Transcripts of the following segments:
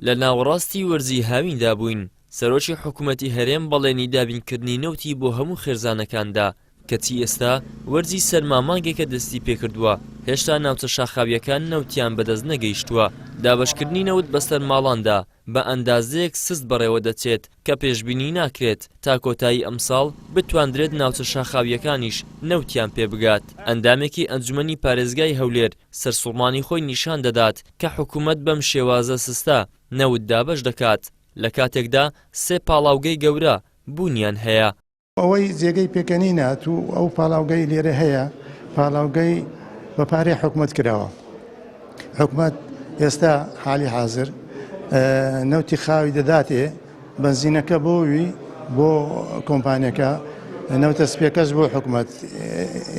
لە ناوەڕاستی وەرزی هاویندا بووین. سەرۆکی حکوومەتی هەرێم بەڵێنی دابینکردنی نەوتی بۆ هەموو خێرزانەکاندا کەچی ئێستا وەرزی سەرما مانگێکە دەستی پێکردووە. هێشتا ناوچە شاخاویەکان نەوتیان بەدەست نەگەیشتووە. دابەشکردنی نەوت بەسەر ماڵاندا بە ئەندازەیەک سست بەڕێوە دەچێت کە پێشبینی ناکرێت تا کۆتایی ئەمساڵ بتواندرێت ناوچە شاخاویەکانیش نەوتیان پێبگات. ئەندامێکی ئەنجومەنی پارێزگای هەولێر سەرسوڵمانی خۆی نیشان دەدات کە حکوومەت بەم شێوازە سستە نەوت دابەش دەکات لە کاتێکدا سێ پاڵاوگەی گەورە بوونیان هەیە. ئەوەی جێگەی پێکەنینات و ئەو پاڵاوگەی لێرە هەیە پاڵاوگەی بە پارەی حکوومەت کراوە. حکوومەت ئێستا حالی حاضر نەوتی خاوی دەداتێ بنزینەکە بۆوی بۆ کۆمپانیەکە نەوتە سپێکەش بۆ حکوومەت.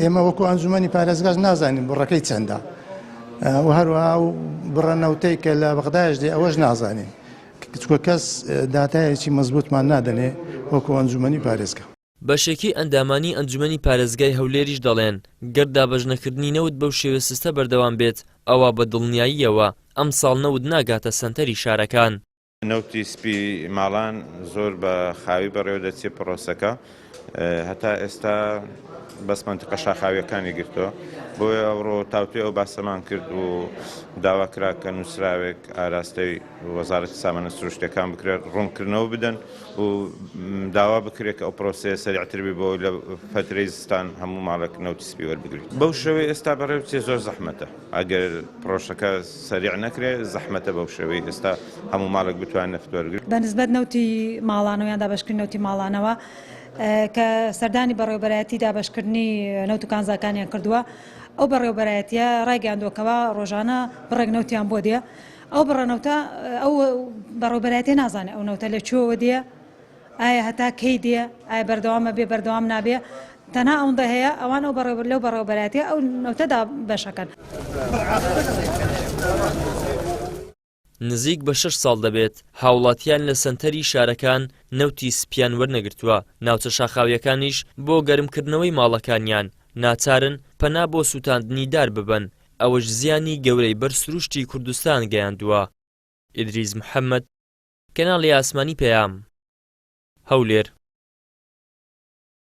ئێمە وەکو ئەنجومەنی پارێزگاش نازانین بڕەکەی چەندە و هەروەها و بڕە نەوتەی کە لە بەغدایش دێ ئەوەش نازانین. چکە کەس داتایەکی مەزبوطمان نادەنێ وەکو ئەنجومەنی پارێزگا. بەشێکی ئەندامانی ئەنجومەنی پارێزگای هەولێریش دەڵێن گەر دابەژنەکردنی نەوت بەو شێوە سستە بەردەوام بێت ئەوە بە دڵنیاییەوە ئەم ساڵ نەوت ناگاتە سەنتەری شارەکان. نەوتی سپی ماڵان زۆر بە خاوی بەڕێوە دەچێت پرۆسەکە هەتا ئێستا بەس منتیقە شاخاویەکانی گرتەوە بۆیە ئەوڕۆ تاوتوێ ئەو باسەمان کرد و داواکرا کە نووسراوێک ئاراستەی وەزارەتی سامانە سروشتەکان بکرێت ڕوونکردنەوە بدەن و داوا بکرێت کە ئەو پرۆسەیە سەریعتر بێ بۆ لە فترەی زستان هەموو ماڵێک نەوتی سپی وەربگریت. بەو شێوەیە ئێستا بەڕێوە بچێت زۆر زەحمەتە. ئەگەر پرۆژەکە سەریع نەکرێت زەحمەتە بەو شێوەیە ئێستا هەموو ماڵێک بتوانێت نەفت وەرگرت. بەنسبەت نەوتی ماڵانەوە یان دابەشکردنی نەوتی ماڵانەوە کە سەردانی بەڕێوەبەرایەتی دابەشکردنی نەوت و کانزاکانیان کردووە ئەو بەڕێوەبەرایەتیە ڕایگەیاندووەکەوە ڕۆژانە بڕێک نەوتیان بۆ دێ ئەو بڕەنەوتە ئەو بەڕێوەبەرایەتی نازانێت ئەو نەوتە لەکوێوە دێ ئایا هەتا کەی دێ ئایا بەردەوامە بێ بەردەوام نابێ تەنها ئەوەندە هەیە ئەوان ئەو لەو بەڕێوەبەرایەتیە ئەو نەوتەدا بەشەکەن. نزیک بە 6 ساڵ دەبێت هاوڵاتیان لە سەنتەری شارەکان نەوتی سپیان وەرنەگرتووە. ناوچە شاخاویەکانیش بۆ گەرمکردنەوەی ماڵەکانیان ناچارن پەنا بۆ سوتاندنی دار ببەن. ئەوەش زیانی گەورەی بەر سروشتی کوردستان گەیاندووە. ئیدریس محەممەد، کەناڵی ئاسمانی پەیام، هەولێر.